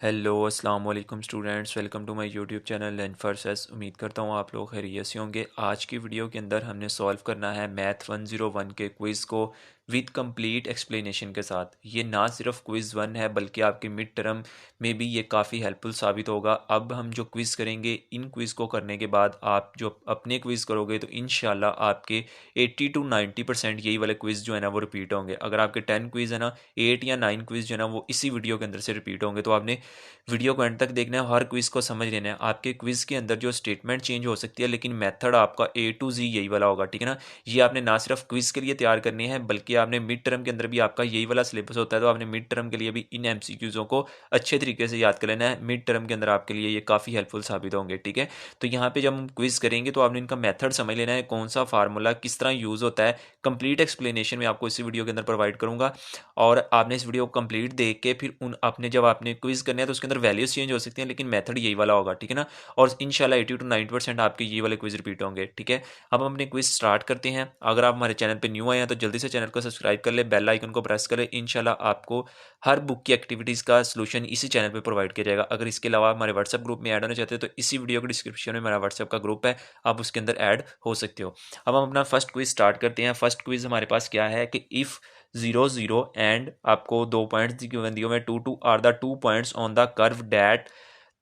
Hello अस्सलाम वालेकुम students, welcome to my YouTube channel learn for success. उम्मीद करता हूँ आप लोग खैरियत से होंगे। आज की वीडियो के अंदर हमने सॉल्व करना है मैथ 101 के क्विज़ को विद कंप्लीट एक्सप्लेनेशन के साथ। ये ना सिर्फ क्विज़ 1 है बल्कि आपके मिड टर्म में भी ये काफ़ी हेल्पफुल साबित होगा। अब हम जो क्विज़ करेंगे, इन क्विज़ को करने के बाद आप जो अपने क्विज़ करोगे तो इंशाल्लाह आपके 80 to 90% यही वाले क्विज़ जो है ना वो रिपीट होंगे। अगर आपके 10 क्विज़ है ना, 8 या 9 क्विज़ जो है ना वो इसी वीडियो के अंदर से रिपीट होंगे। तो आपने वीडियो को एंड तक देखना है, हर क्विज को समझ लेना है। आपके क्विज के अंदर जो स्टेटमेंट चेंज हो सकती है लेकिन मेथड आपका ए टू जी यही वाला होगा, ठीक है ना। ये आपने ना सिर्फ क्विज के लिए तैयार करनी है बल्कि आपने मिड टर्म के अंदर भी आपका यही वाला सिलेबस होता है, तो आपने मिड टर्म के लिए भी इन एमसीक्यूज़ों को अच्छे तरीके से याद कर लेना है। मिड टर्म के अंदर आपके लिए ये काफ़ी हेल्पफुल साबित होंगे, ठीक है। तो यहाँ पे जब हम क्विज करेंगे तो आपने इनका मेथड समझ लेना है, कौन सा फार्मूला किस तरह यूज़ होता है। कंप्लीट एक्सप्लेनेशन में आपको इसी वीडियो के अंदर प्रोवाइड करूंगा और आपने इस वीडियो को कंप्लीट देख के फिर उन आपने जब आपने क्विज करना है तो उसके अंदर वैल्यूज चेंज हो सकती हैं लेकिन मेथड यही वाला होगा, ठीक है ना। और इंशाल्लाह 80 to 90% आपके ये वाले क्विज रिपीट होंगे, ठीक है। अब हम अपने क्विज स्टार्ट करते हैं। अगर आप हमारे चैनल पे न्यू आए हैं तो जल्दी से चैनल को सब्सक्राइब कर ले, बेल आइकन को प्रेस कर ले। इंशाल्लाह आपको हर बुक की एक्टिविटीज़ का सोल्यूशन इसी चैनल पर प्रोवाइड किया जाएगा। अगर इसके अलावा हमारे व्हाट्सएप ग्रुप में ऐड होना चाहते हो तो इसी वीडियो के डिस्क्रिप्शन में हमारा व्हाट्सएप का ग्रुप है, आप उसके अंदर ऐड हो सकते हो। अब हम अपना फर्स्ट क्विज स्टार्ट करते हैं। फर्स्ट क्विज हमारे पास क्या है कि इफ़ 0 0 एंड आपको दो पॉइंट्स गिवन दिए हुए हैं, 2 2 are the 2 points on the curve that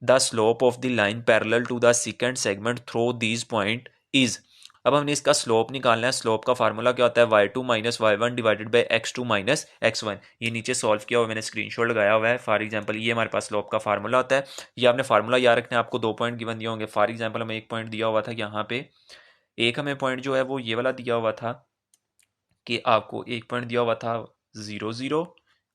the slope of the line parallel to the second segment through these point is. अब हमने इसका स्लोप निकालना है। स्लोप का फार्मूला क्या होता है? y2 minus y1 divided by x2 minus x1। ये नीचे सॉल्व किया हुआ मैंने स्क्रीनशॉट लगाया हुआ है। फॉर एग्जांपल ये हमारे पास स्लोप का फार्मूला होता है। ये आपने फार्मूला याद रखना है। आपको दो पॉइंट गिवन दिए होंगे। फॉर एग्जांपल हमें एक पॉइंट दिया हुआ था यहाँ पे, एक हमें पॉइंट जो है वो ये वाला दिया हुआ था कि आपको एक पॉइंट दिया हुआ था 0 0।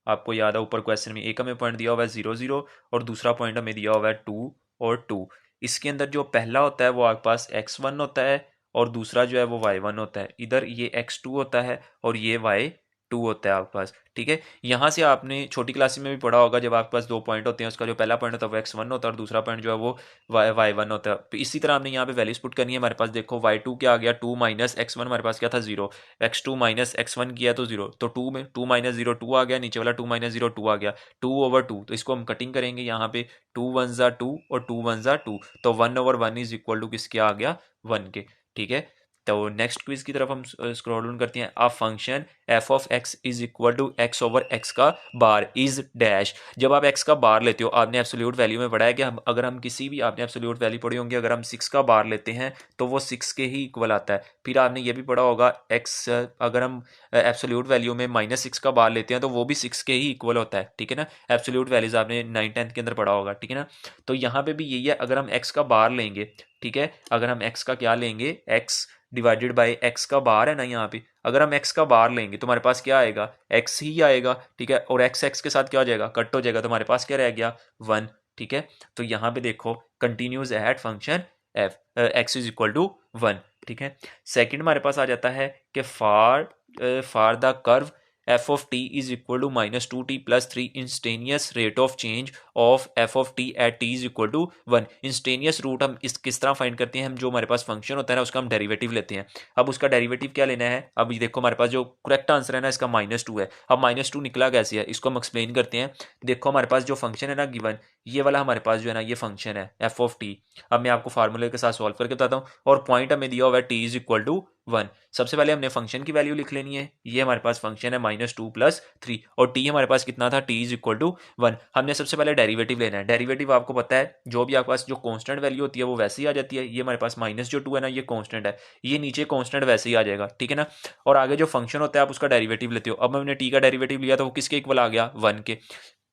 आपको याद है ऊपर क्वेश्चन में एक हमें पॉइंट दिया हुआ है 0 0 और दूसरा पॉइंट हमें दिया हुआ है 2 और 2। इसके अंदर जो पहला होता है वो आपके पास x1 होता है और दूसरा जो है वो y1 होता है। इधर ये x2 होता है और ये y2 होता है आपके पास, ठीक है। यहाँ से आपने छोटी क्लास में भी पढ़ा होगा, जब आपके पास दो पॉइंट होते हैं उसका जो पहला पॉइंट होता है वो x1 होता है और दूसरा पॉइंट जो है वो y1 होता है। तो इसी तरह हमने यहाँ पे वैल्यूज पुट करनी है। हमारे पास देखो y2 क्या आ गया, 2 माइनस x1 हमारे पास क्या था 0, x2 माइनस x1 किया तो 0, तो 2 में 2 माइनस 0 2 आ गया, नीचे वाला 2 माइनस 0 2 आ गया, 2/2। तो इसको हम कटिंग करेंगे यहाँ पे, 2 1 ज़ा 2 और 2 1 ज़ा 2, तो 1/1 इज इक्वल टू किसके आ गया, 1 के, ठीक है। तो नेक्स्ट क्विज की तरफ हम स्क्रॉल डाउन करते हैं। A function F of X is equal to X over X का बार इज डैश। जब आप एक्स का बार लेते हो, आपने एब्सोल्यूट वैल्यू में पढ़ा है कि अगर हम किसी भी, आपने एब्सोल्यूट वैल्यू पढ़ी होंगी, अगर हम 6 का बार लेते हैं तो वो 6 के ही इक्वल आता है। फिर आपने ये भी पढ़ा होगा एक्स, अगर हम एब्सोल्यूट वैल्यू में -6 का बार लेते हैं तो वो भी 6 के ही इक्वल होता है, ठीक है ना। एब्सोल्यूट वैल्यूज आपने 9th 10th के अंदर पढ़ा होगा, ठीक है ना। तो यहाँ पे भी यही है, अगर हम एक्स का बार लेंगे, ठीक है, अगर हम एक्स का क्या लेंगे, एक्स डिवाइडेड बाई एक्स का बार है ना यहाँ पे, अगर हम एक्स का बार लेंगे तो हमारे पास क्या आएगा, एक्स ही आएगा, ठीक है। और एक्स एक्स के साथ क्या हो जाएगा, कट हो जाएगा, तो हमारे पास क्या रह गया, 1, ठीक है। तो यहाँ पे देखो continues at function F X is equal to 1, ठीक है। सेकंड हमारे पास आ जाता है कि for the curve F of T is equal to -2t + 3 instantaneous rate of change of F of T at T is equal to 1। Instantaneous root हम इस किस तरह फाइंड करते हैं, हम जो हमारे पास फंक्शन होता है ना उसका हम डेरिवेटिव लेते हैं। अब उसका डेरिवेटिव क्या लेना है, अब ये देखो हमारे पास जो करेक्ट आंसर है ना इसका -2 है। अब -2 निकला कैसे है, इसको हम एक्सप्लेन करते हैं। देखो हमारे पास जो फंक्शन है ना गिवन, ये वाला हमारे पास जो है ना ये फंक्शन है एफ ऑफ टी। अब मैं आपको फार्मूले के साथ सॉल्व करके बताता हूँ और पॉइंट हमें दिया हुआ है टी इज इक्वल टू 1। सबसे पहले हमने फंक्शन की वैल्यू लिख लेनी है। ये हमारे पास फंक्शन है -2 + 3 और टी हमारे पास कितना था, टी इज इक्वल टू 1। हमने सबसे पहले डेरिवेटिव लेना है। डेरिवेटिव आपको पता है जो भी आपके पास जो कांस्टेंट वैल्यू होती है वो वैसे ही आ जाती है। ये हमारे पास -2 है ना, ये कांस्टेंट है, ये नीचे कांस्टेंट वैसे ही आ जाएगा, ठीक है ना। और आगे जो फंक्शन होता है आप उसका डेरिवेटिव लेते हो। अब हमने टी का डेरिवेटिव लिया तो वो किसके इक्वल आ गया, 1 के,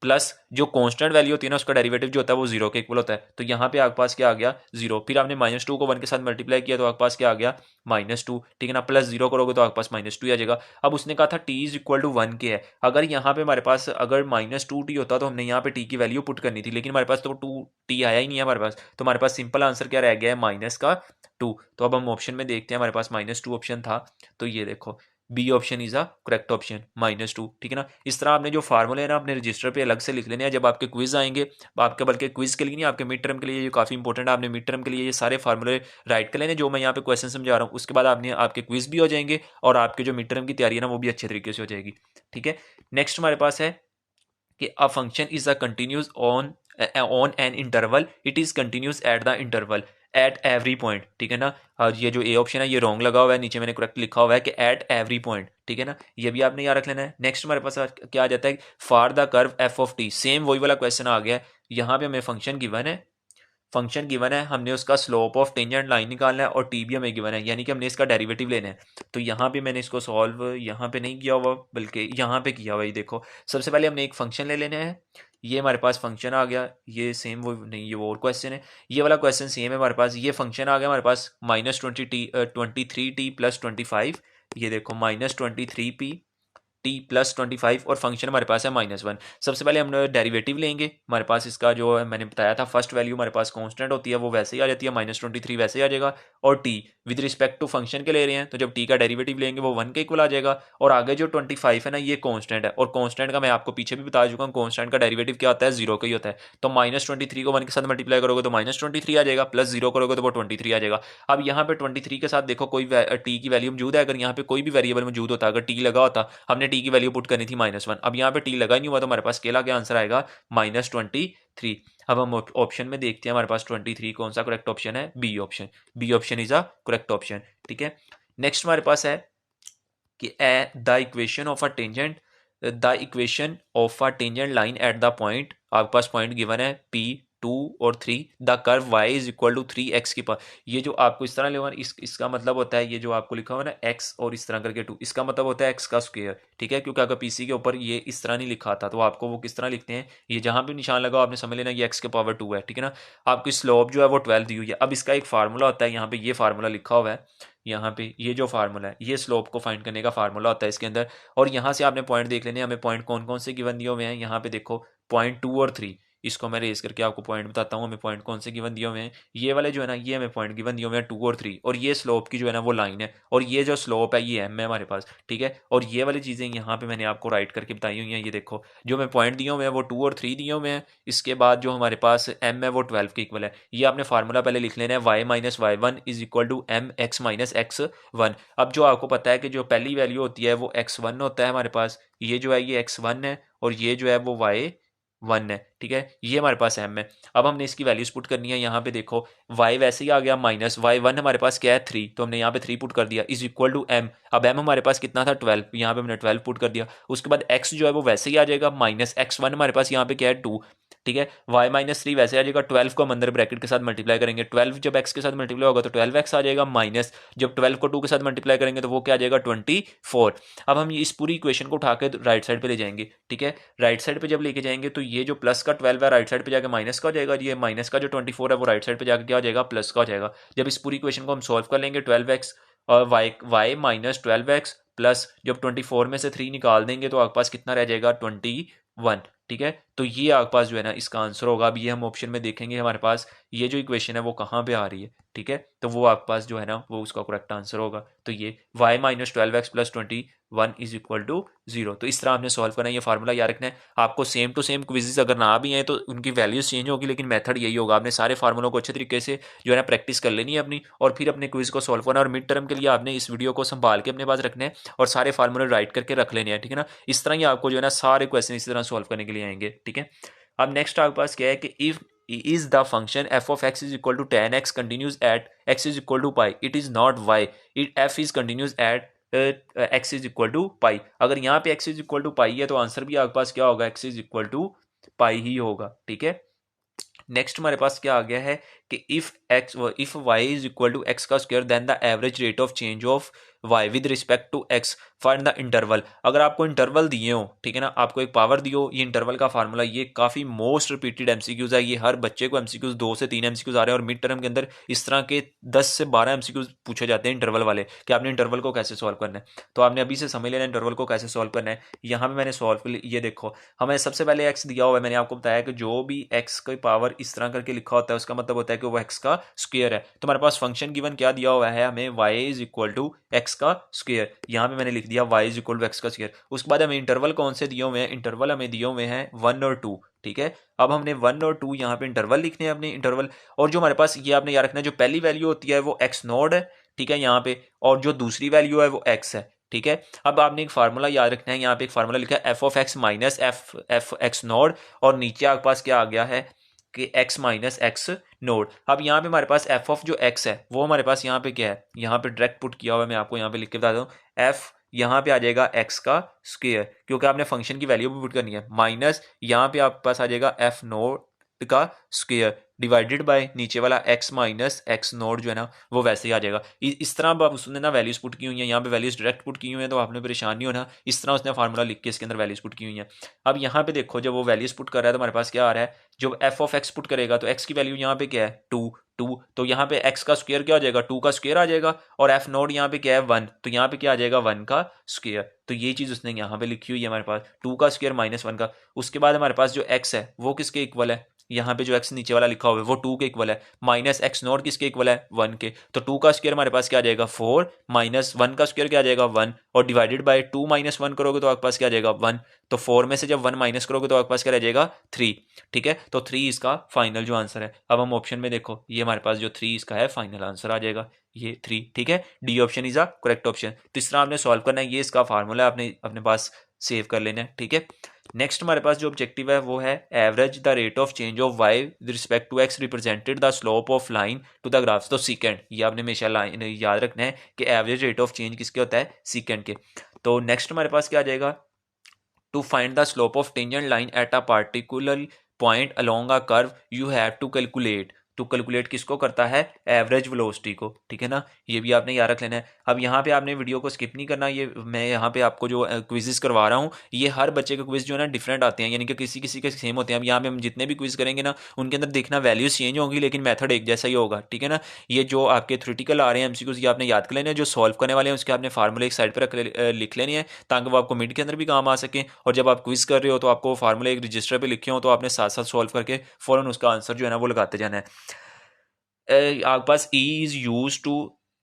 प्लस जो कांस्टेंट वैल्यू होती है ना उसका डेरिवेटिव जो होता है वो 0 के इक्वल होता है। तो यहाँ पे आपके पास क्या आ गया, 0। फिर आपने -2 को 1 के साथ मल्टीप्लाई किया तो आपके पास क्या आ गया, -2, ठीक है ना। प्लस 0 करोगे तो आपके पास -2 आ जाएगा। अब उसने कहा था टी इज इक्वल टू 1 के है। अगर यहाँ पे हमारे पास अगर -2t होता तो हमने यहाँ पे टी की वैल्यू पुट करनी थी, लेकिन हमारे पास तो 2t आया ही नहीं है हमारे पास, तो हमारे पास सिंपल आंसर क्या रह गया है, -2। तो अब हम ऑप्शन में देखते हैं, हमारे पास -2 ऑप्शन था, तो ये देखो B option is a correct option, -2, ठीक है ना। इस तरह आपने जो फार्मूले है ना अपने रजिस्टर पे अलग से लिख लेने हैं। जब आपके क्विज आएंगे, आपके बल्कि क्विज के लिए नहीं, आपके मिड टर्म के लिए ये काफ़ी इंपॉर्टेंट है। आपने मिड टर्म के लिए ये सारे फार्मूले राइट कर लेने जो मैं यहाँ पे क्वेश्चन समझा रहा हूँ। उसके बाद आपने आपके क्विज भी हो जाएंगे और आपके जो मिड टर्म की तैयारी है ना वो भी अच्छे तरीके से हो जाएगी, ठीक है। नेक्स्ट हमारे पास है कि a function is a continuous on on an interval it is continuous at the interval at every point, ठीक है ना। और ये जो ए ऑप्शन है ये रॉन्ग लगा हुआ है, नीचे मैंने करेक्ट लिखा हुआ है कि एट एवरी पॉइंट, ठीक है ना, ये भी आपने याद रख लेना है। नेक्स्ट हमारे पास क्या आ जाता है, for the curve F of T, same वही वाला क्वेश्चन आ गया है। यहाँ पे हमें फंक्शन गिवन है, फंक्शन गिवन है, हमने उसका स्लोप ऑफ टेंजेंट लाइन निकालना है और टी भी हमें गिवन है, यानी कि हमने इसका डेरिवेटिव लेना है। तो यहाँ पे मैंने इसको सॉल्व यहाँ पे नहीं किया हुआ बल्कि यहाँ पे किया हुआ। ये देखो, सबसे पहले हमने एक फंक्शन ले लेना है, ये हमारे पास फंक्शन आ गया, ये सेम वो नहीं, ये वो और क्वेश्चन है, ये वाला क्वेश्चन सेम है हमारे पास। ये फंक्शन आ गया हमारे पास -23t+25, ये देखो -23p टी प्लस 25 और फंक्शन हमारे पास है -1। सबसे पहले हम डेरिवेटिव लेंगे, हमारे पास इसका जो है मैंने बताया था फर्स्ट वैल्यू हमारे पास कांस्टेंट होती है, वो वैसे ही आ जाती है, -23 वैसे ही आ जाएगा। और T with respect to function के ले रहे हैं, तो जब टी का डेरिवेटिव लेंगे वो 1 के इक्वल आ जाएगा। और आगे जो 25 है ना, ये कांस्टेंट है, और कांस्टेंट का मैं आपको पीछे भी बता चुका हूँ, कांस्टेंट का डेरिवेटिव क्या होता है, 0 का ही होता है। तो -23 को 1 के साथ मल्टीप्लाई करोगे तो -23 आ जाएगा, प्लस 0 करोगे तो वो 23 आ जाएगा। अब यहाँ पे 23 के साथ देखो कोई टी की वैल्यू मौजूद है, अगर यहाँ पे कोई भी वेरिएबल मौजूद होता, अगर टी लगा होता, हमने टी की वैल्यू पुट करनी थी -1, अब यहाँ पे टी लगा ही नहीं हुआ, तो हमारे पास केला क्या आंसर आएगा -23। अब हम ऑप्शन में देखते हैं हमारे पास 23 कौन सा करेक्ट ऑप्शन है, B option, B option is a correct option, ठीक है। नेक्स्ट हमारे पास है कि the equation of a tangent, the equation of a tangent line at the point, आपके पास पॉइंट गिवन है P2 और 3, the curve y is equal to 3x की पावर, ये जो आपको इस तरह लिखा हुआ है, इसका मतलब होता है, ये जो आपको लिखा हुआ है ना x और इस तरह करके 2, इसका मतलब होता है x का स्क्वायर, ठीक है। क्योंकि अगर पीसी के ऊपर ये इस तरह नहीं लिखा था तो आपको वो किस तरह लिखते हैं, ये जहां भी निशान लगा आपने समझ लेना ये x के पावर 2 है, ठीक है ना। आपकी स्लोप जो है वो 12 दी हुई है। अब इसका एक फार्मूला होता है, यहाँ पे ये फार्मूला लिखा हुआ है, यहाँ पे ये जो फार्मूला है ये स्लोप को फाइंड करने का फार्मूला होता है इसके अंदर। और यहाँ से आपने पॉइंट देख लेने, हमें पॉइंट कौन कौन से गिवन दिए हुए हैं, यहाँ पे देखो पॉइंट 2 और 3, इसको मैं रेस करके आपको पॉइंट बताता हूँ, हमें पॉइंट कौन से गिवन दिए हुए हैं। ये वाले जो है ना, ये हमें पॉइंट गिवन दिए हुए हैं 2 और 3, और ये स्लोप की जो है ना वो लाइन है, और ये जो स्लोप है ये एम है हमारे पास, ठीक है। और ये वाली चीज़ें यहाँ पे मैंने आपको राइट करके बताई हुई हैं, ये देखो जो मैं पॉइंट दिए हुए हैं वो 2 और 3 दिए हुए हैं, इसके बाद जो हमारे पास एम है वो 12 के इक्वल है। ये आपने फार्मूला पहले लिख लेना है, y minus y1 is equal to M X minus x1। अब जो आपको पता है कि जो पहली वैल्यू होती है वो x1 होता है हमारे पास, ये जो है ये x1 है, और ये जो है वो y1 है, ठीक है, ये हमारे पास m है। अब हमने इसकी वैल्यूज पुट करनी है, यहाँ पे देखो y वैसे ही आ गया माइनस y1 हमारे पास क्या है 3, तो हमने यहाँ पे 3 पुट कर दिया, इज इक्वल टू m। अब m हमारे पास कितना था 12, यहाँ पे हमने 12 पुट कर दिया। उसके बाद x जो है वो वैसे ही आ जाएगा, माइनस x1 हमारे पास यहाँ पे क्या है 2, ठीक है। y माइनस 3 वैसे आ जाएगा, 12 को हम अंदर ब्रैकेट के साथ मल्टीप्लाई करेंगे, 12 जब x के साथ मल्टीप्लाई होगा तो 12x आ जाएगा, माइनस जब 12 को 2 के साथ मल्टीप्लाई करेंगे तो वो क्या आ जाएगा 24। अब हम इस पूरी इक्वेशन को उठा के राइट साइड पे ले जाएंगे, ठीक है। राइट साइड पे जब लेके जाएंगे तो ये जो प्लस का 12 है राइट साइड पे जाके माइनस का हो जाएगा, ये माइनस का जो 24 है वो राइट साइड पे जाके क्या हो जाएगा प्लस का हो जाएगा। जब इस पूरी इक्वेशन को हम सॉल्व कर लेंगे 12x और y माइनस 12x प्लस जब 24 में से 3 निकाल देंगे तो आपके पास कितना रह जाएगा 21, ठीक है। तो ये आपके पास जो है ना इसका आंसर होगा। अब ये हम ऑप्शन में देखेंगे हमारे पास ये जो इक्वेशन है वो कहाँ पे आ रही है, ठीक है, तो वो आपके पास जो है ना वो उसका करेक्ट आंसर होगा। तो ये y minus 12x plus 21 is equal to 0। तो इस तरह आपने सॉल्व करना है, ये फार्मूला याद रखना है। आपको सेम टू सेम क्विजेज अगर ना भी हैं तो उनकी वैल्यूज चेंज होगी, लेकिन मेथड यही होगा। आपने सारे फार्मूलों को अच्छे तरीके से जो है ना प्रैक्टिस कर लेनी है अपनी, और फिर अपने क्विज को सॉल्व करना। और मिड टर्म के लिए आपने इस वीडियो को संभाल के अपने पास रखना है और सारे फार्मूले राइट करके रख लेने हैं, ठीक है ना। इस तरह ही आपको जो है ना सारे क्वेश्चन इसी तरह सॉल्व करने के लिए आएंगे, ठीक है। अब नेक्स्ट आपके पास क्या है कि if is the function f of x is equal to tan x continues at x is equal to pi, it is not y, it f is continues at x is equal to pi। अगर यहाँ पे x is equal to pi है तो answer भी आपके पास क्या होगा x is equal to pi ही होगा, ठीक है। नेक्स्ट हमारे पास क्या आ गया है कि if y is equal to x का square then the average rate of change of y with respect to x find the interval. अगर आपको इंटरवल दिए हो, ठीक है ना, आपको एक पावर दी हो, ये इंटरवल का फार्मूला, ये काफी मोस्ट रिपीटेड एमसीक्यूज है, ये हर बच्चे को एमसीक्यूज 2 से 3 एमसीक्यूज आ रहे हैं, और मिड टर्म के अंदर इस तरह के 10 से 12 एमसीक्यूज पूछे जाते हैं इंटरवल वाले कि आपने इंटरवल को कैसे सॉल्व करना है। तो आपने अभी से समझ लेना इंटरवल को कैसे सॉल्व करना है। यहाँ पे मैंने सॉल्व, ये देखो हमें सबसे पहले x दिया हुआ है, मैंने आपको बताया कि जो भी x की पावर इस तरह करके लिखा होता है उसका मतलब होता है कि वो x का स्क्वायर है। तो हमारे पास फंक्शन गिवन क्या दिया हुआ है हमें, y is equal to x का स्क्वायर, यहाँ पे मैंने लिख दिया y is equal to x का स्क्वायर। उसके बाद हमें इंटरवल कौन से दिए हुए हैं, इंटरवल हमें दिए हुए हैं 1 और 2, ठीक है। अब हमने 1 और 2 यहाँ पे इंटरवल लिखने हैं अपने इंटरवल, और जो हमारे पास ये आपने याद रखना है जो पहली वैल्यू होती है वो x नोड है, ठीक है यहाँ पे, और जो दूसरी वैल्यू है वो x है, ठीक है। अब आपने एक फार्मूला याद रखना है, यहाँ पे एक फार्मूला लिखा है f of x minus F x node, और नीचे आपके पास क्या आ गया है कि x माइनस एक्स नोड। अब यहाँ पे हमारे पास f ऑफ जो x है वो हमारे पास यहाँ पे क्या है, यहाँ पे डायरेक्ट पुट किया हुआ है, मैं आपको यहाँ पे लिख के बता दूँ, f यहाँ पे आ जाएगा x का स्क्वायर, क्योंकि आपने फंक्शन की वैल्यू भी पुट करनी है, माइनस यहाँ पे आपके पास आ जाएगा f नोड का स्क्वायर डिवाइडेड बाय नीचे वाला x माइनस एक्स नोड जो है ना वो वैसे ही आ जाएगा। इस तरह अब उसने ना वैल्यूज पुट की हुई हैं, यहाँ पे वैल्यूज डायरेक्ट पुट की हुई हैं, तो आपने परेशान नहीं होना, इस तरह उसने फार्मूला लिख के इसके अंदर वैल्यूज पुट की हुई हैं। अब यहाँ पे देखो जब वो वैल्यूज पुट कर रहा है तो हमारे पास क्या आ रहा है, जब एफ ऑफ एक्स पुट करेगा तो एक्स की वैल्यू यहाँ पे क्या है 2, तो यहाँ पे एक्स का स्क्वायर क्या हो जाएगा, 2 का स्क्वायर आ जाएगा, और एफ नोड यहाँ पे क्या है 1, तो यहाँ पे क्या आ जाएगा 1 का स्क्वायर। तो ये चीज उसने यहाँ पे लिखी हुई है हमारे पास 2 का स्क्वायर माइनस 1 का। उसके बाद हमारे पास जो एक्स है वो किसके इक्वल है, यहाँ पे जो x नीचे वाला लिखा हुआ है वो 2 के इक्वल है, माइनस एक्स नॉट किसके इक्वल है 1 के, तो 2 का स्क्वायर हमारे पास क्या आ जाएगा 4, माइनस 1 का स्क्वायर क्या आ जाएगा 1, और डिवाइडेड बाय 2 माइनस 1 करोगे तो आपके पास क्या आ जाएगा 1, तो 4 में से जब 1 माइनस करोगे तो आपके पास क्या रह जाएगा 3। ठीक है, तो 3 इसका फाइनल जो आंसर है। अब हम ऑप्शन में देखो, ये हमारे पास जो 3 इसका है फाइनल आंसर आ जाएगा ये 3। ठीक है, D option is a correct option. तो इस तरह आपने सॉल्व करना है, ये इसका फार्मूला आपने अपने पास सेव कर लेना है। ठीक है, नेक्स्ट हमारे पास जो ऑब्जेक्टिव है वो है average the rate of change of y with respect to x represented the slope of line to the graph. तो सीकेंड, ये आपने हमेशा लाइन याद रखना है कि एवरेज रेट ऑफ चेंज किसके होता है, सीकेंड के। तो नेक्स्ट हमारे पास क्या आ जाएगा, to find the slope of tangent line at a particular point along a curve you have to calculate. To calculate किसको करता है, एवरेज वेलोसिटी को। ठीक है ना, ये भी आपने याद रख लेना है। अब यहाँ पे आपने वीडियो को स्किप नहीं करना, ये मैं यहाँ पे आपको जो क्विजेस करवा रहा हूँ ये हर बच्चे के क्विज जो है ना डिफरेंट आते हैं, यानी कि किसी किसी के सेम होते हैं। अब यहाँ पे हम जितने भी क्विज करेंगे ना उनके अंदर देखना वैल्यूज चेंज होंगी लेकिन मेथड एक जैसा ही होगा। ठीक है ना, ये जो आपके थ्योरेटिकल आ रहे हैं एमसीक्यूज ये आपने याद कर लेने हैं, जो सॉल्व करने वाले हैं उसके आपने फार्मूले एक साइड पर लिख लेने हैं ताकि वो आपको मिड के अंदर भी काम आ सके, और जब आप क्विज कर रहे हो तो आपको फार्मूले एक रजिस्टर पे लिखे हो तो आपने साथ साथ सॉल्व करके फौरन उसका आंसर जो है ना वो लगाते जाना है। आपके पास e is use to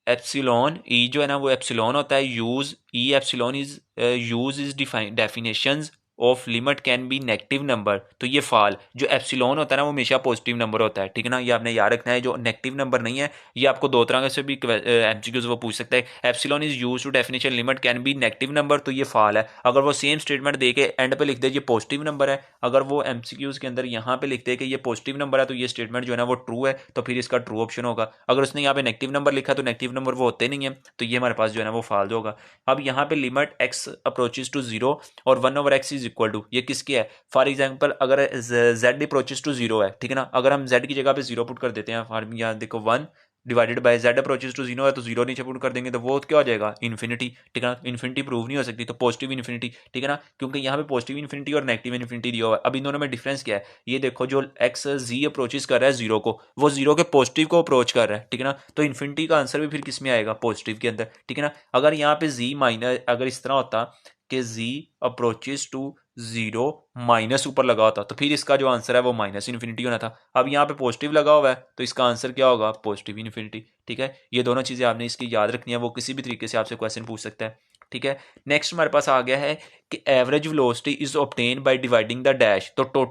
epsilon, e जो है ना वो एप्सिलॉन होता है, use e epsilon is use is definitions of limit can be negative number. तो ये फाल जो एप्सिलॉन होता है ना वो हमेशा पॉजिटिव नंबर होता है। ठीक है ना, ये आपने याद रखना है, जो नेगेटिव नंबर नहीं है। ये आपको दो तरह से भी एमसीक्यूज वो पूछ सकता है, epsilon is use to definition limit can be negative number, तो ये फाल है। अगर वो सेम स्टेटमेंट दे के एंड पे लिख दे ये पॉजिटिव नंबर है, अगर वो एमसीक्यूज के अंदर यहाँ पे लिख दे कि ये पॉजिटिव नंबर है तो ये स्टेटमेंट जो है ना वो ट्रू है, तो फिर इसका ट्रू ऑप्शन होगा। अगर उसने यहाँ पे नेगेटिव नंबर लिखा तो नेगेटिव नंबर वो होते नहीं है, तो ये हमारे पास जो है ना वो फाल्तू होगा। अब यहाँ पे limit X approaches to zero और 1/x इज इक्वल टू, ये किसकी है, फॉर एग्जाम्पल अगर z अप्रोचेज टू जीरो है, ठीक है ना, अगर हम z की जगह पे जीरो पुट कर देते हैं, फॉर यहाँ देखो 1 divided by z approaches to zero है तो जीरो नीचे पुट कर देंगे तो वो क्या हो जाएगा इन्फिनिटी। ठीक है ना, इन्फिनिटी प्रूव नहीं हो सकती तो पॉजिटिव इन्फिनिटी। ठीक है ना, क्योंकि यहाँ पे पॉजिटिव इन्फिनिटी और नेगेटिव इन्फिनिटी दिया हुआ है। अब इन दोनों में डिफरेंस क्या है, ये देखो जो एक्स जी अप्रोचेज कर रहा है जीरो को, वो जीरो के पॉजिटिव को अप्रोच कर रहा है। ठीक है ना, तो इन्फिनिटी का आंसर भी फिर किस में आएगा, पॉजिटिव के अंदर। ठीक है ना, अगर यहाँ पे जी माइनस, अगर इस तरह होता कि z approaches to zero minus ऊपर लगा होता तो फिर इसका जो आंसर है वो माइनस इन्फिनिटी होना था। अब यहाँ पे पॉजिटिव लगा हुआ है तो इसका आंसर क्या होगा, पॉजिटिव इन्फिनिटी। ठीक है, ये दोनों चीजें आपने इसकी याद रखनी है, वो किसी भी तरीके से आपसे क्वेश्चन पूछ सकता है। ठीक है, नेक्स्ट हमारे पास आ गया है कि average velocity is obtain by dividing the dash, तो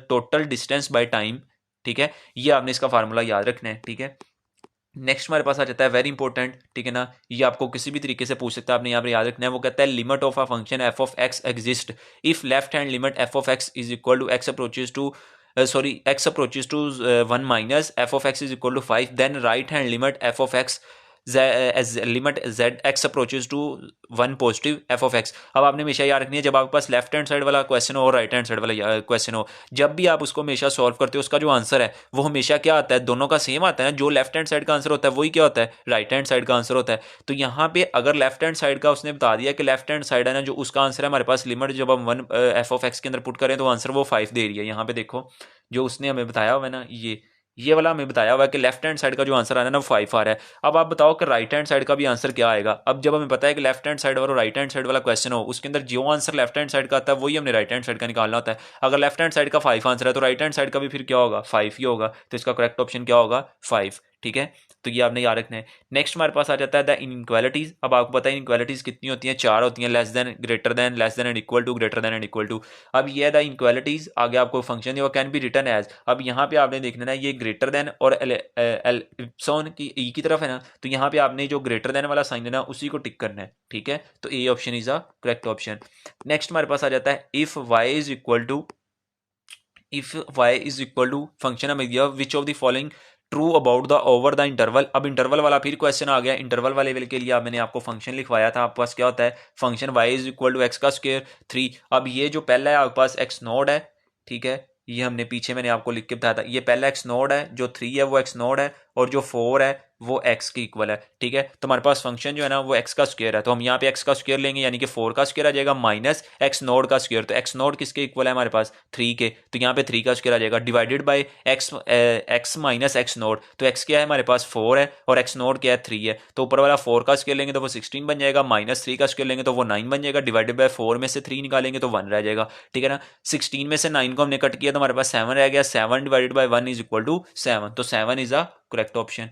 टोटल डिस्टेंस बाय टाइम। ठीक है, ये आपने इसका फार्मूला याद रखना है। ठीक है, नेक्स्ट हमारे पास आ जाता है वेरी इंपॉर्टेंट। ठीक है ना, ये आपको किसी भी तरीके से पूछ सकता है, आपने यहाँ पर याद रखना है। वो कहता है limit of a function F of X exist if left hand limit F of X is equal to X approaches to x approaches to 1 minus f of x is equal to 5, then right hand limit f of x as limit z x approaches to 1 positive f of x। अब आपने हमेशा याद रखनी है जब आपके पास left hand side वाला question हो और राइट हैंड साइड वाला क्वेश्चन हो, जब भी आप उसको हमेशा सॉल्व करते हो उसका जो आंसर है वो हमेशा क्या आता है, दोनों का सेम आता है ना, जो लेफ्ट हैंड साइड का आंसर होता है वही क्या होता है, राइट हैंड साइड का आंसर होता है। तो यहाँ पे अगर लेफ्ट हैंड साइड का उसने बता दिया कि लेफ्ट हैंड साइड है ना जो उसका आंसर है हमारे पास लिमिट जब हम 1 एफ ऑफ एक्स के अंदर पुट करें तो आंसर वो 5 दे रही है। यहाँ पे देखो जो उसने हमें बताया हुआ है ना, ये वाला हमें बताया हुआ है कि लेफ्ट हैंड साइड का जो आंसर आ रहा है ना वो 5 आ रहा है। अब आप बताओ कि राइट हैंड साइड का भी आंसर क्या आएगा। अब जब हमें पता है कि लेफ्ट हैंड साइड और राइट हैंड साइड वाला क्वेश्चन हो उसके अंदर जो आंसर लेफ्ट हैंड साइड का आता है वही हमने राइट हैंड साइड का निकालना होता है। अगर लेफ्ट हैंड साइड का 5 आंसर है तो राइट हैंड साइड का भी फिर क्या होगा, 5 ही होगा, तो इसका करेक्ट ऑप्शन क्या होगा, 5। ठीक है, तो ये आपने याद रखना है। नेक्स्ट हमारे पास आ जाता है द इनइक्वालिटीज। अब आपको पता है इनइक्वालिटीज कितनी होती हैं, 4 होती हैं, less than, greater than, less than and equal to, greater than and equal to. अब ये द इनइक्वालिटीज आगे आपको फंक्शन दिया कैन बी रिटर्न एज। अब यहाँ पे आपने देखना है ये ग्रेटर देन और एप्सिलॉन की ई की तरफ है ना, तो यहाँ पे आपने जो ग्रेटर देन वाला साइन है ना उसी को टिक करना है। ठीक है, तो A option is a correct option. Next हमारे पास आ जाता है if Y is equal to if Y is equal to function हमें दिया which of the following true about the over the interval. अब इंटरवल वाला फिर क्वेश्चन आ गया। इंटरवल वाले के लिए मैंने आपको फंक्शन लिखवाया था। आपके पास क्या होता है function Y is equal to X का स्क्वायर 3। अब ये जो पहला है आपके पास एक्स नोड है, ठीक है, ये हमने पीछे मैंने आपको लिख के बताया था। ये पहला एक्स नोड है, जो 3 है वो एक्स नोड है, और जो 4 है वो एक्स के इक्वल है, ठीक है। तो हमारे पास फंक्शन जो है ना वो एक्स का स्क्वायर है, तो हम यहाँ पे एक्स का स्क्वायर लेंगे, यानी कि 4 का स्क्वायर आ जाएगा माइनस एक्स नोड का स्क्वायर। तो एक्स नोड किसके इक्वल है हमारे पास 3 के, तो यहाँ पे 3 का स्क्वायर आ जाएगा divided by x minus x node. तो एक्स क्या है हमारे पास 4 है, और एक्स नोड क्या है 3 है। तो ऊपर वाला 4 का स्क्वायर लेंगे तो वो 16 बन जाएगा, माइनस 3 का स्क्वायर लेंगे तो वो 9 बन जाएगा, डिवाइडेड बाय 4 में से 3 निकालेंगे तो 1 रह जाएगा, ठीक है ना। 16 में से 9 को हमने कट किया तो हमारे पास 7 रह गया। 7 divided by 1 is equal to 7, तो 7 इज अ करेक्ट ऑप्शन,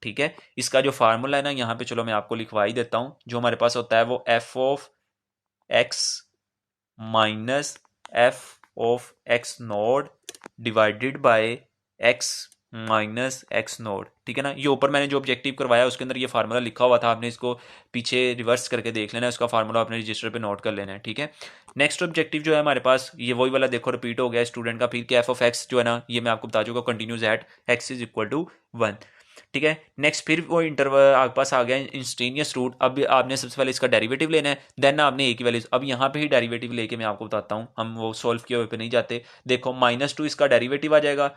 ठीक है। इसका जो फार्मूला है ना यहाँ पे, चलो मैं आपको लिखवा ही देता हूं। जो हमारे पास होता है वो F of x minus F of x node divided by x minus x node, ठीक है ना। ये ऊपर मैंने जो ऑब्जेक्टिव करवाया उसके अंदर ये फार्मूला लिखा हुआ था, आपने इसको पीछे रिवर्स करके देख लेना है, उसका फार्मूला अपने रजिस्टर पे नोट कर लेना है, ठीक है। नेक्स्ट ऑब्जेक्टिव जो है हमारे पास ये वही वाला देखो रिपीट हो गया स्टूडेंट का, फिर कि एफ ऑफ एक्स जो है ना ये मैं आपको बता चुका continues at X is equal to 1, ठीक है। नेक्स्ट फिर वो इंटरवल आपके पास आ गया इंस्टेनियस रूट। अब आपने सबसे पहले इसका डेरिवेटिव लेना है, देन आपने ए की वैल्यू, अब यहाँ पे ही डेरिवेटिव लेके मैं आपको बताता हूँ, हम वो सॉल्व किए हुए पे नहीं जाते। देखो -2 इसका डेरिवेटिव आ जाएगा,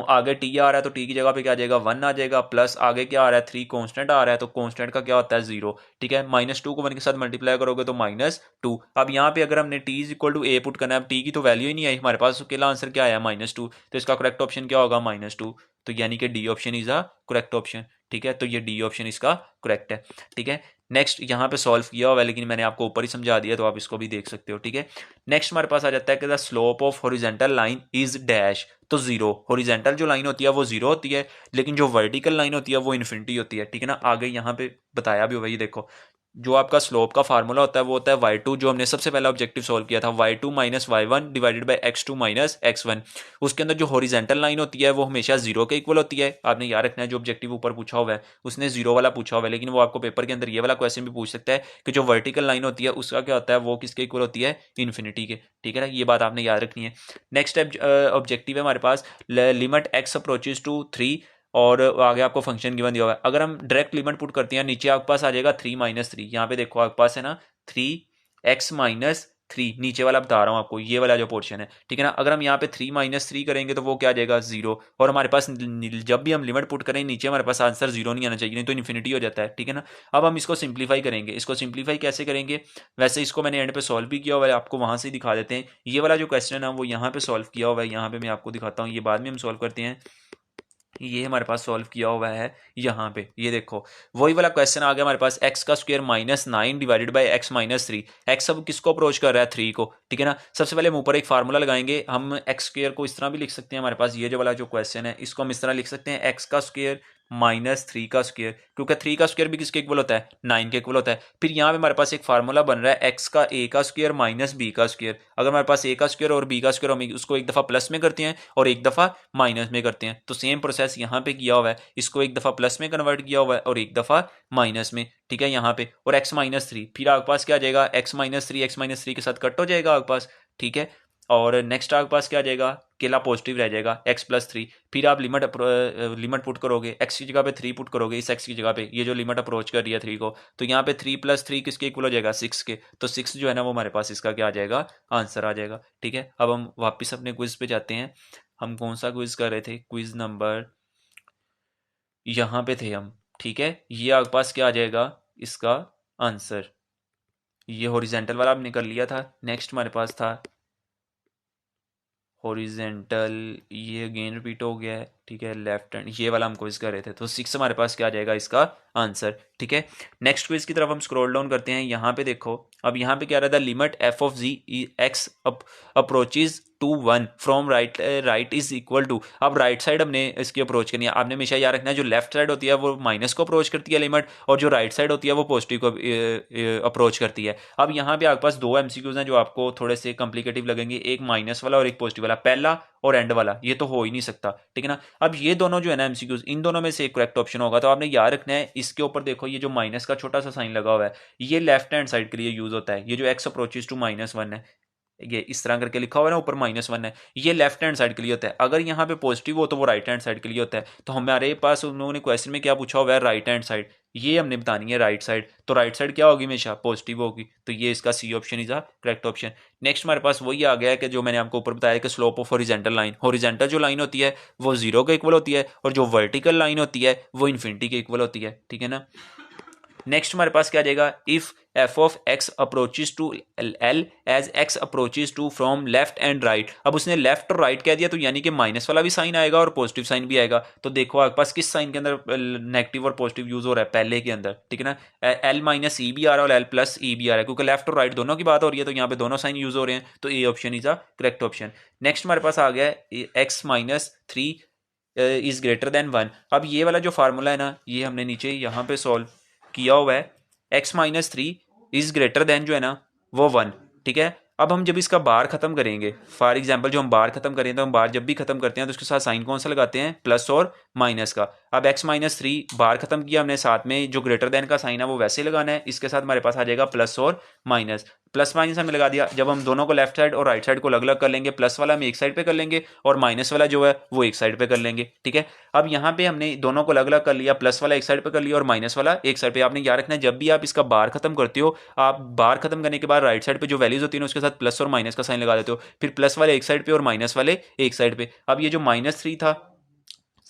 आगे टी आ रहा है तो टी की जगह पे क्या आ जाएगा 1 आ जाएगा, प्लस आगे क्या आ रहा है 3 कॉन्स्टेंट आ रहा है, तो कॉन्स्टेंट का क्या होता है 0, ठीक है। -2 को 1 के साथ मल्टीप्लाई करोगे तो -2। अब यहाँ पे अगर हमने T is equal to A put करना है, अब टी की तो वैल्यू ही नहीं आई हमारे पास, अकेला आंसर क्या आया -2, तो इसका करेक्ट ऑप्शन क्या होगा -2, तो यानी कि D option is a correct option, ठीक है। तो ये डी ऑप्शन इसका करेक्ट है, ठीक है। नेक्स्ट यहाँ पे सॉल्व किया हुआ है लेकिन मैंने आपको ऊपर ही समझा दिया, तो आप इसको भी देख सकते हो, ठीक है। नेक्स्ट हमारे पास आ जाता है कि the slope of horizontal line is dash, तो 0। हॉरिजॉन्टल जो लाइन होती है वो 0 होती है, लेकिन जो वर्टिकल लाइन होती है वो इन्फिनिटी होती है, ठीक है ना। आगे यहाँ पे बताया भी वही देखो, जो आपका स्लोप का फार्मूला होता है वो होता है y2, जो हमने सबसे पहला ऑब्जेक्टिव सॉल्व किया था, y2 minus y1 divided by x2 minus x1। उसके अंदर जो हॉरिजॉन्टल लाइन होती है वो हमेशा 0 के इक्वल होती है, आपने याद रखना है। जो ऑब्जेक्टिव ऊपर पूछा हुआ है उसने 0 वाला पूछा हुआ है, लेकिन वो आपको पेपर के अंदर ये वाला क्वेश्चन भी पूछ सकता है कि जो वर्टिकल लाइन होती है उसका क्या होता है, वो किसके इक्वल होती है, इन्फिनिटी के, ठीक है ना। ये बात आपने याद रखनी है। नेक्स्ट ऑब्जेक्टिव है हमारे पास लिमिट x अप्रोचेज टू 3, और आगे आपको फंक्शन गिवन दिया हुआ है। अगर हम डायरेक्ट लिमिट पुट करते हैं नीचे आपके पास आ जाएगा 3 - 3, यहाँ पे देखो आपके पास है ना 3x - 3, नीचे वाला बता रहा हूँ आपको, ये वाला जो पोर्शन है, ठीक है ना। अगर हम यहाँ पे 3 - 3 करेंगे तो वो क्या आ जाएगा 0, और हमारे पास जब भी हम लिमिट पुट करें नीचे हमारे पास आंसर 0 नहीं आना चाहिए, नहीं तो इन्फिनिटी हो जाता है, ठीक है ना। अब हम इसको सिंप्लीफाई करेंगे। इसको सिंप्लीफाई कैसे करेंगे, वैसे इसको मैंने एंड पे सॉल्व भी किया हुआ है, आपको वहां से ही दिखा देते हैं। ये वाला जो क्वेश्चन है वो यहाँ पे सॉल्व किया हुआ है, यहाँ पे मैं आपको दिखाता हूँ, ये बाद में हम सॉल्व करते हैं। ये हमारे पास सॉल्व किया हुआ है यहाँ पे, ये देखो वही वाला क्वेश्चन आ गया हमारे पास, एक्स का square -9 divided by x - 3। X अब किसको अप्रोच कर रहा है 3 को, ठीक है ना। सबसे पहले हम ऊपर एक फार्मूला लगाएंगे, हम एक्स स्क्वायर को इस तरह भी लिख सकते हैं, हमारे पास ये जो वाला जो क्वेश्चन है इसको हम इस तरह लिख सकते हैं, एक्स का स्क्वायर -3 का स्क्वायर, क्योंकि 3 का स्क्वायर भी किसके इक्वल होता है 9 के इक्वल होता है। फिर यहाँ पे हमारे पास एक फार्मूला बन रहा है एक्स का ए का स्क्वायर माइनस बी का स्क्वायर। अगर हमारे पास ए का स्क्वायर और बी का स्क्वायर, हम उसको एक दफा प्लस में करते हैं और एक दफा माइनस में करते हैं, तो सेम प्रोसेस यहाँ पे किया हुआ है, इसको एक दफा प्लस में कन्वर्ट किया हुआ है और एक दफा माइनस में, ठीक है यहाँ पे। और x - 3, फिर आपके पास क्या आ जाएगा x - 3 के साथ कट हो जाएगा आपके पास, ठीक है। और नेक्स्ट आपके पास क्या आ जाएगा, केला पॉजिटिव रह जाएगा x+3। फिर आप लिमिट पुट करोगे, x की जगह पे 3 पुट करोगे, इस x की जगह पे ये जो लिमिट अप्रोच कर रही है 3 को, तो यहाँ पे 3+3 किसके इक्वल हो जाएगा 6 के, तो 6 जो है ना वो हमारे पास इसका क्या आ जाएगा आंसर आ जाएगा, ठीक है। अब हम वापस अपने क्विज पे जाते हैं। हम कौन सा क्विज कर रहे थे, क्विज नंबर यहाँ पे थे हम, ठीक है। ये आपके पास क्या आ जाएगा इसका आंसर, ये हॉरिजॉन्टल वाला हमने कर लिया था। नेक्स्ट हमारे पास था हॉरिजेंटल, ये अगेन रिपीट हो गया है, ठीक है। लेफ्ट हैंड ये वाला हम क्विज कर रहे थे, तो 6 हमारे पास क्या आ जाएगा इसका आंसर, ठीक है। नेक्स्ट क्विज की तरफ हम स्क्रॉल डाउन करते हैं, यहाँ पे देखो अब यहाँ पे क्या रहा था, limit F of G X approaches to 1 from right is equal to. अब राइट साइड हमने इसकी अप्रोच करनी है, आपने हमेशा याद रखना है जो लेफ्ट साइड होती है वो माइनस को अप्रोच करती है लिमिट, और जो राइट साइड होती है वो पॉजिटिव को अप्रोच करती है। अब यहाँ पे आपके पास दो एमसीक्यूज हैं जो आपको थोड़े से कॉम्प्लिकेटिव लगेंगे, एक माइनस वाला और एक पॉजिटिव वाला, पहला और एंड वाला, ये तो हो ही नहीं सकता, ठीक है ना। अब ये दोनों जो है ना एमसीक्यूज, इन दोनों में से एक करेक्ट ऑप्शन होगा, तो आपने याद रखना है इसके ऊपर देखो ये जो माइनस का छोटा सा साइन लगा हुआ है, ये लेफ्ट हैंड साइड के लिए यूज होता है, ये जो एक्स अप्रोचेज टू -1 है, ये इस तरह करके लिखा हुआ है ना, ऊपर -1 है, ये लेफ्ट हैंड साइड के लिए होता है। अगर यहाँ पे पॉजिटिव हो तो वो राइट हैंड साइड के लिए होता है। तो हमारे पास उन लोगों ने क्वेश्चन में क्या पूछा हुआ है, राइट हैंड साइड, ये हमने बतानी है राइट साइड। तो राइट साइड क्या होगी, हमेशा पॉजिटिव होगी। तो ये इसका C option is a correct option. Next हमारे पास वही आ गया है कि जो मैंने आपको ऊपर बताया कि slope of horizontal line, horizontal जो लाइन होती है वो 0 के इक्वल होती है, और जो वर्टिकल लाइन होती है वो इन्फिनिटी के इक्वल होती है, ठीक है ना। नेक्स्ट हमारे पास क्या आ जाएगा, if F of X approaches to L as X approaches to from left and right. अब उसने लेफ्ट और राइट कह दिया, तो यानी कि माइनस वाला भी साइन आएगा और पॉजिटिव साइन भी आएगा। तो देखो आपके पास किस साइन के अंदर नेगेटिव और पॉजिटिव यूज हो रहा है, पहले के अंदर, ठीक है ना। एल माइनस ई भी आ रहा है और एल प्लस ई भी आ रहा है, क्योंकि लेफ्ट और राइट दोनों की बात हो रही है, तो यहाँ पे दोनों साइन यूज हो रहे हैं। तो A option is a correct option. Next हमारे पास आ गया है x minus 3 is greater than 1। अब ये वाला जो फार्मूला है ना, ये हमने नीचे यहाँ पे सॉल्व किया हुआ है। x-3 इज ग्रेटर देन जो है ना वो 1, ठीक है। अब हम जब इसका बार खत्म करेंगे, फॉर एग्जांपल जो हम बार खत्म करें, तो हम बार जब भी खत्म करते हैं तो उसके साथ साइन कौन सा लगाते हैं, प्लस और माइनस का। अब x-3 बार खत्म किया हमने, साथ में जो ग्रेटर देन का साइन है वो वैसे ही लगाना है, इसके साथ हमारे पास आ जाएगा प्लस और माइनस। प्लस माइनस हमने लगा दिया। जब हम दोनों को लेफ्ट साइड और राइट साइड को अलग अलग कर लेंगे, प्लस वाला हम एक साइड पे कर लेंगे और माइनस वाला जो है वो एक साइड पे कर लेंगे, ठीक है। अब यहाँ पे हमने दोनों को अलग अलग कर लिया, प्लस वाला एक साइड पे कर लिया और माइनस वाला एक साइड पे। आपने याद रखना है, जब भी आप इसका बार खत्म करते हो, आप बार खत्म करने के बाद राइट साइड पे जो वैल्यूज होती है उसके साथ प्लस और माइनस का साइन लगा देते हो, फिर प्लस वाले एक साइड पे और माइनस वाले एक साइड पे। अब ये जो -3 था,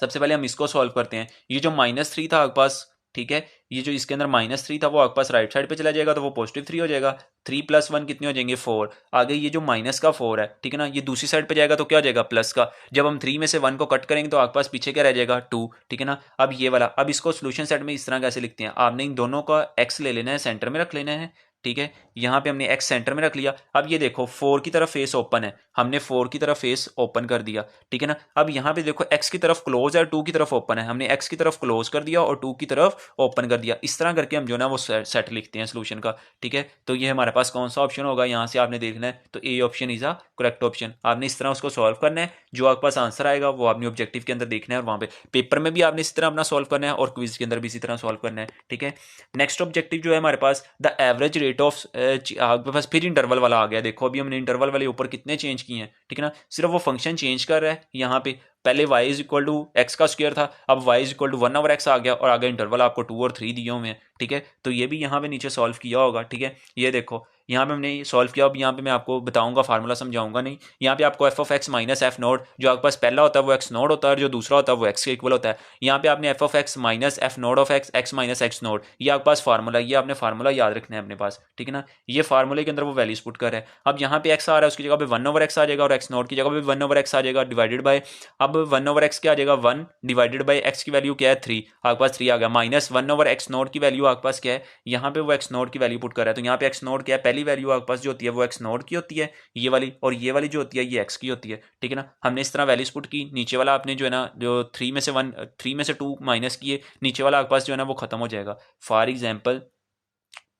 सबसे पहले हम इसको सॉल्व करते हैं। ये जो -3 था आपके पास, ठीक है, ये जो इसके अंदर -3 था वो आपके पास राइट साइड पे चला जाएगा, तो वो +3 हो जाएगा। 3 + 1 कितने हो जाएंगे, 4। आगे ये जो माइनस का 4 है, ठीक है ना, ये दूसरी साइड पे जाएगा तो क्या हो जाएगा, प्लस का। जब हम 3 में से 1 को कट करेंगे तो आपके पास पीछे क्या रह जाएगा, 2, ठीक है ना। अब ये वाला, अब इसको सोल्यूशन सेट में इस तरह कैसे लिखते हैं, आपने इन दोनों का x ले लेना है, सेंटर में रख लेना है, ठीक है। यहाँ पे हमने x सेंटर में रख लिया। अब ये देखो 4 की तरफ फेस ओपन है, हमने 4 की तरफ फेस ओपन कर दिया, ठीक है ना। अब यहाँ पे देखो x की तरफ क्लोज है, 2 की तरफ ओपन है, हमने x की तरफ क्लोज कर दिया और 2 की तरफ ओपन कर दिया। इस तरह करके हम जो ना वो सेट लिखते हैं सोल्यूशन का, ठीक है। तो ये हमारे पास कौन सा ऑप्शन होगा, यहाँ से आपने देखना है, तो A option is a correct option. आपने इस तरह उसको सॉल्व करना है, जो आपके पास आंसर आएगा वो आपने ऑब्जेक्टिव के अंदर देखना है, और वहाँ पे पेपर में भी आपने इसी तरह अपना सॉल्व करना है और क्विज के अंदर भी इसी तरह सॉल्व करना है, ठीक है। नेक्स्ट ऑब्जेक्टिव जो है हमारे पास, द एवरेज रेट ऑफ, आपके पास फिर इंटरवल वाला आ गया। देखो अभी हमने इंटरवल वाले ऊपर कितने चेंज किए हैं, ठीक है ना, सिर्फ वो फंक्शन चेंज कर रहा है। यहाँ पे पहले y is equal to X का स्क्वायर था, अब y is equal to 1/x आ गया, और आगे इंटरवल आपको 2 और 3 दिए हुए हैं, ठीक है। तो ये भी यहाँ पे नीचे सॉल्व किया होगा, ठीक है। ये देखो यहाँ पे हमने सॉल्व किया। अब यहाँ पे मैं आपको बताऊंगा, फार्मूला समझाऊंगा नहीं। यहाँ पे आपको F of x minus F note, जो आपके पास पहला होता है वो एक्स नोट होता है और जो दूसरा होता है वो एक्स के इक्वल होता है। यहाँ पे आपने F of x minus F note of x, x minus x note, ये आपके पास फार्मूला, ये आपने फार्मूला याद रखना है अपने पास, ठीक है ना। ये फार्मूले के अंदर वो वैल्यूज पुट कर रहा है। अब यहाँ पे एक्स आ रहा है, उसकी जगह पे 1/x आ जाएगा, और एक्स नोट की जगह पे 1/x आ जाएगा, डिवाइडेड बाय, अब 1/x क्या आ जाएगा, 1 डिवाइडेड बाय एक्स की वैल्यू क्या है, 3, आपके पास 3 आ गया, माइनस 1/x नोट की वैल्यू आपके पास क्या है, यहाँ पे वो एक्स नोट की वैल्यू पुट कर रहा है। तो यहाँ पे एक्स नोट क्या है, पहली वैल्यू आपके पास जो होती है वो एक्स नोट की होती है, ये वाली, और ये वाली जो होती है ये एक्स की होती है, ठीक है ना। हमने इस तरह वैल्यूज पुट की, नीचे वाला आपने जो है ना, जो 3 में से 2 माइनस किए, नीचे वाला आपके पास जो है ना वो खत्म हो जाएगा। फॉर एग्जाम्पल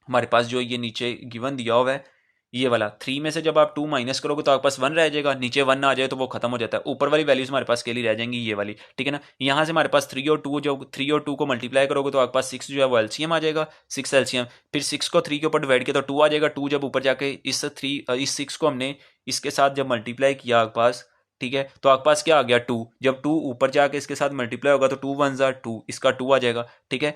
हमारे पास जो ये नीचे गिवन दिया हुआ है, ये वाला 3 में से जब आप 2 माइनस करोगे तो आपके पास 1 रह जाएगा, नीचे 1 आ जाए तो वो खत्म हो जाता है। ऊपर वाली वैल्यूज हमारे पास के लिए रह जाएंगी ये वाली, ठीक है ना। यहाँ से हमारे पास 3 और 2, जो 3 और 2 को मल्टीप्लाई करोगे तो आपके पास 6 जो है वो एलसीएम आ जाएगा, 6 एलसीएम। फिर 6 को 3 के ऊपर डिवाइड किया तो 2 आ जाएगा, 2 जब ऊपर जाके इस 6 को हमने इसके साथ जब मल्टीप्लाई किया आपके पास, ठीक है, तो आपके पास क्या आ गया, 2। जब 2 ऊपर जाके इसके साथ मल्टीप्लाई होगा तो 2 1 ज़ा 2, इसका 2 आ जाएगा, ठीक है।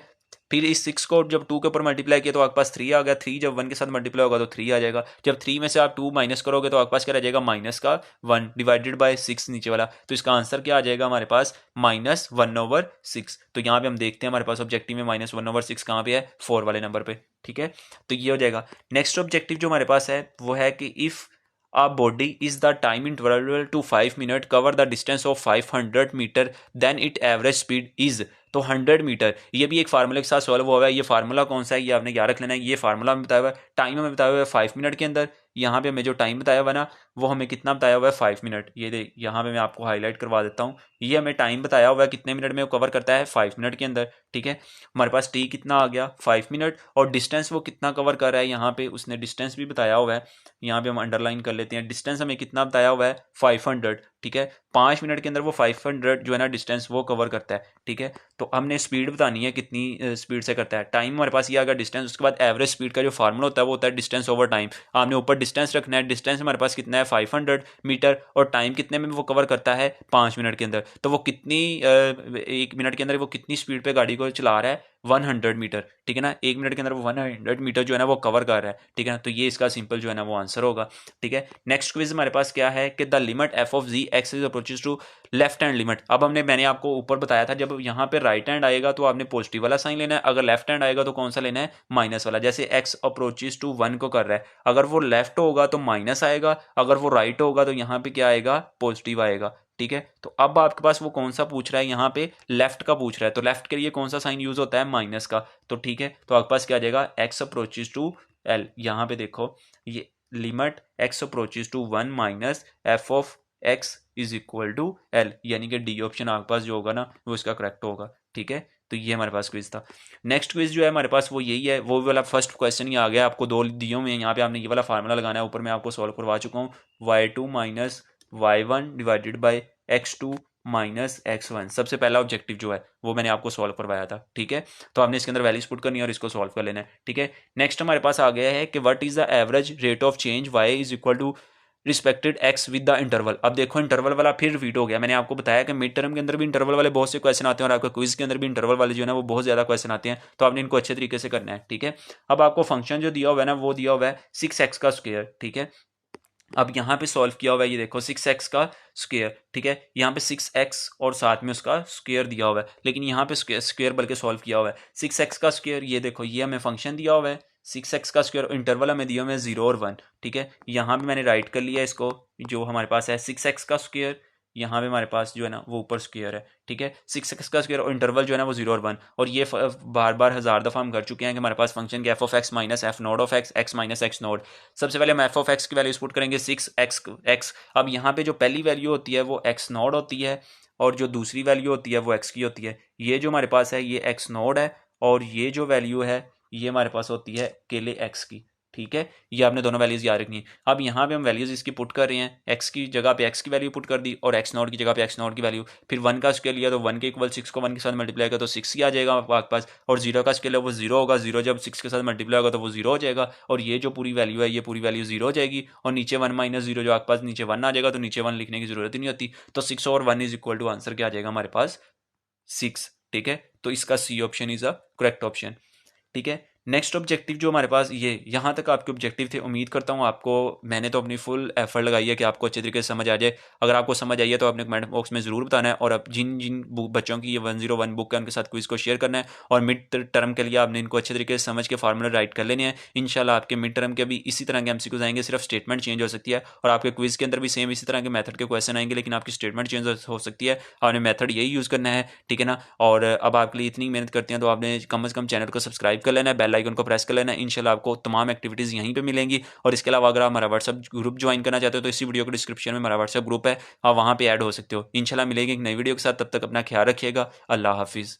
फिर इस 6 को जब 2 के ऊपर मल्टीप्लाई किया तो आपके पास 3 आ गया, 3 जब 1 के साथ मल्टीप्लाई होगा तो 3 आ जाएगा। जब 3 में से आप 2 माइनस करोगे तो आपके पास क्या रह जाएगा, माइनस का 1 डिवाइडेड बाय 6 नीचे वाला। तो इसका आंसर क्या आ जाएगा हमारे पास, -1/6। तो यहाँ पे हम देखते हैं हमारे पास ऑब्जेक्टिव में -1/6 कहाँ पे है, 4 वाले नंबर पे, ठीक है। तो ये हो जाएगा। नेक्स्ट ऑब्जेक्टिव जो हमारे पास है वो है कि if a body is the time interval to 5 minutes cover the distance of 500 meter then its average speed is, तो 100 मीटर, ये भी एक फार्मूले के साथ सॉल्व हुआ है। ये फार्मूला कौन सा है ये आपने याद रख लेना है। ये फार्मूला हमें बताया हुआ है, टाइम हमें बताया हुआ है 5 मिनट के अंदर। यहाँ पे हमें जो टाइम बताया हुआ है ना वो हमें कितना बताया हुआ है, 5 मिनट। ये देख यहाँ पे मैं आपको हाईलाइट करवा देता हूँ, ये हमें टाइम बताया हुआ है कितने मिनट में वो कवर करता है, 5 मिनट के अंदर, ठीक है। हमारे पास टी कितना आ गया, 5 मिनट, और डिस्टेंस वो कितना कवर कर रहा है, यहाँ पे उसने डिस्टेंस भी बताया हुआ है, यहाँ पे हम अंडरलाइन कर लेते हैं। डिस्टेंस हमें कितना बताया हुआ है, 500, ठीक है। 5 मिनट के अंदर वो 500 जो है ना डिस्टेंस वो कवर करता है, ठीक है। तो हमने स्पीड बतानी है कितनी स्पीड से करता है। टाइम हमारे पास ये आ गया, डिस्टेंस, उसके बाद एवरेज स्पीड का जो फार्मूला होता है वो होता है डिस्टेंस ओवर टाइम। आपने ऊपर डिस्टेंस रखना है, डिस्टेंस हमारे पास कितना है 500 मीटर, और टाइम कितने में वो कवर करता है 5 मिनट के अंदर। तो वो कितनी 1 मिनट के अंदर वो कितनी स्पीड पे गाड़ी को चला रहा है 100 मीटर, ठीक है ना। 1 मिनट के अंदर वो 100 मीटर जो है ना वो कवर कर रहा है, ठीक है ना। तो ये इसका सिंपल जो है ना वो आंसर होगा, ठीक है। नेक्स्ट क्विज हमारे पास क्या है कि the limit F of G X is approaches to left hand limit. अब मैंने आपको ऊपर बताया था जब यहाँ पे राइट हैंड आएगा तो आपने पॉजिटिव वाला साइन लेना है, अगर लेफ्ट हैंड आएगा तो कौन सा लेना है, माइनस वाला। जैसे एक्स अप्रोचेस टू 1 को कर रहा है, अगर वो लेफ्ट होगा तो माइनस आएगा, अगर वो राइट होगा तो यहाँ पे क्या आएगा, पॉजिटिव आएगा, ठीक है। तो अब आपके पास वो कौन सा पूछ रहा है, यहाँ पे लेफ्ट का पूछ रहा है, तो लेफ्ट के लिए कौन सा साइन यूज होता है, माइनस का। तो ठीक है, तो आपके पास क्या आ जाएगा, एक्स अप्रोचेस टू एल। यहाँ पे देखो ये limit X approaches to 1 minus F of X is equal to L, यानी कि डी ऑप्शन आपके पास जो होगा ना वो इसका करेक्ट होगा, ठीक है। तो ये हमारे पास क्विज था। नेक्स्ट क्विज जो है हमारे पास वो यही है, वो वाला फर्स्ट क्वेश्चन ही आ गया, आपको 2 दियो में, यहाँ पे आपने ये वाला फार्मूला लगाना है, ऊपर मैं आपको सॉल्व करवा चुका हूँ, y2 minus y1 divided by x2 minus x1। सबसे पहला ऑब्जेक्टिव जो है वो मैंने आपको सॉल्व करवाया था, ठीक है। तो आपने इसके अंदर वैल्यूज पुट करनी है और इसको सॉल्व कर लेना है, ठीक है। नेक्स्ट हमारे पास आ गया है कि what is the average rate of change y is equal to respected X with the interval. अब देखो इंटरवल वाला फिर रिपीट हो गया, मैंने आपको बताया कि मिड टर्म के अंदर भी इंटरवल वाले बहुत से क्वेश्चन आते हैं और आपके क्विज के अंदर भी इंटरवल वाले जो है ना वो बहुत ज्यादा क्वेश्चन आते हैं, तो आपने इनको अच्छे तरीके से करना है, ठीक है। अब आपको फंक्शन जो दिया हुआ है ना वो दिया हुआ है 6x का स्क्वायर, ठीक है। अब यहाँ पे सॉल्व किया हुआ है, ये देखो 6x का स्क्वायर, ठीक है। यहाँ पे 6x और साथ में उसका स्क्वायर दिया हुआ है, लेकिन यहाँ पे स्क्वायर बल्कि सॉल्व किया हुआ है 6x का स्क्वायर। ये देखो ये हमें फंक्शन दिया हुआ है 6x का स्क्वायर, इंटरवल हमें दिया हुआ है 0 और 1, ठीक है। यहाँ पे मैंने राइट कर लिया इसको, जो हमारे पास है 6x का स्क्वायर, यहाँ पे हमारे पास जो है ना वो ऊपर स्क्वायर है, ठीक है। 6x का स्क्वायर और इंटरवल जो है ना वो 0 और 1, और ये बार बार 1000 दफ़ा हम कर चुके हैं कि हमारे पास फंक्शन के F of x minus F node of x, x minus x node. सबसे पहले हम एफ ऑफ एक्स की वैल्यू पुट करेंगे 6x। अब यहाँ पे जो पहली वैल्यू होती है वो एक्स नोड होती है, और जो दूसरी वैल्यू होती है वो एक्स की होती है। ये जो हमारे पास है ये एक्स नोड है, और ये जो वैल्यू है ये हमारे पास होती है अकेले एक्स की, ठीक है। ये आपने दोनों वैल्यूज याद रखनी है। अब यहाँ पे हम वैल्यूज इसकी पुट कर रहे हैं, एक्स की जगह पे एक्स की वैल्यू पुट कर दी और एक्स नॉट की जगह पे एक्स नॉट की वैल्यू, फिर 1 का स्केल लिया तो 1 के इक्वल 6 को 1 के साथ मल्टीप्लाई किया तो 6 ही आ जाएगा आपके पास, और 0 का स्केल है वो 0 होगा, 0 जब 6 के साथ मल्टीप्लाई होगा तो वो 0 हो जाएगा, और ये जो पूरी वैल्यू है ये पूरी वैल्यू 0 हो जाएगी, और नीचे 1 माइनस 0 जो आपके पास नीचे 1 आ जाएगा, तो नीचे 1 लिखने की जरूरत ही नहीं होती। तो 6 और 1 इज इक्वल टू आंसर क्या आ जाएगा हमारे पास 6, ठीक है। तो इसका C option is a correct option, ठीक है। नेक्स्ट ऑब्जेक्टिव जो हमारे पास ये यहाँ तक आपके ऑब्जेक्टिव थे, उम्मीद करता हूँ आपको मैंने तो अपनी फुल एफर्ट लगाई है कि आपको अच्छे तरीके से समझ आ जाए। अगर आपको समझ आई है तो आपने कमेंट बॉक्स में ज़रूर बताना है, और अब जिन जिन बच्चों की ये 101 बुक है उनके साथ क्विज को शेयर करना है, और मिड टर्म के लिए आपने इनको अच्छे तरीके से समझ के फार्मूला राइट कर लेने हैं। इंशाल्लाह आपके मिड टर्म के भी इसी तरह के एमसीक्यूज आएंगे, सिर्फ स्टेटमेंट चेंज हो सकती है, और आपके क्विज के अंदर भी सेम इसी तरह के मेथड के क्वेश्चन आएंगे, लेकिन आपकी स्टेटमेंट चेंज हो सकती है। आपने मेथड यही यूज़ करना है, ठीक है ना। और अब आपके लिए इतनी मेहनत करते हैं तो आपने कम से कम चैनल को सब्सक्राइब कर लेना है, बेल आइकन को प्रेस कर लेना है। इंशाल्लाह आपको तमाम एक्टिविटीज़ यहीं पे मिलेंगी, और इसके अलावा अगर आप हमारा व्हाट्सएप ग्रुप ज्वाइन करना चाहते हो तो इसी वीडियो के डिस्क्रिप्शन में हमारा व्हाट्सएप ग्रुप है, आप वहाँ पे ऐड हो सकते हो। इंशाल्लाह मिलेंगे एक नई वीडियो के साथ, तब तक अपना ख्याल रखिएगा। अल्लाह हाफिज़।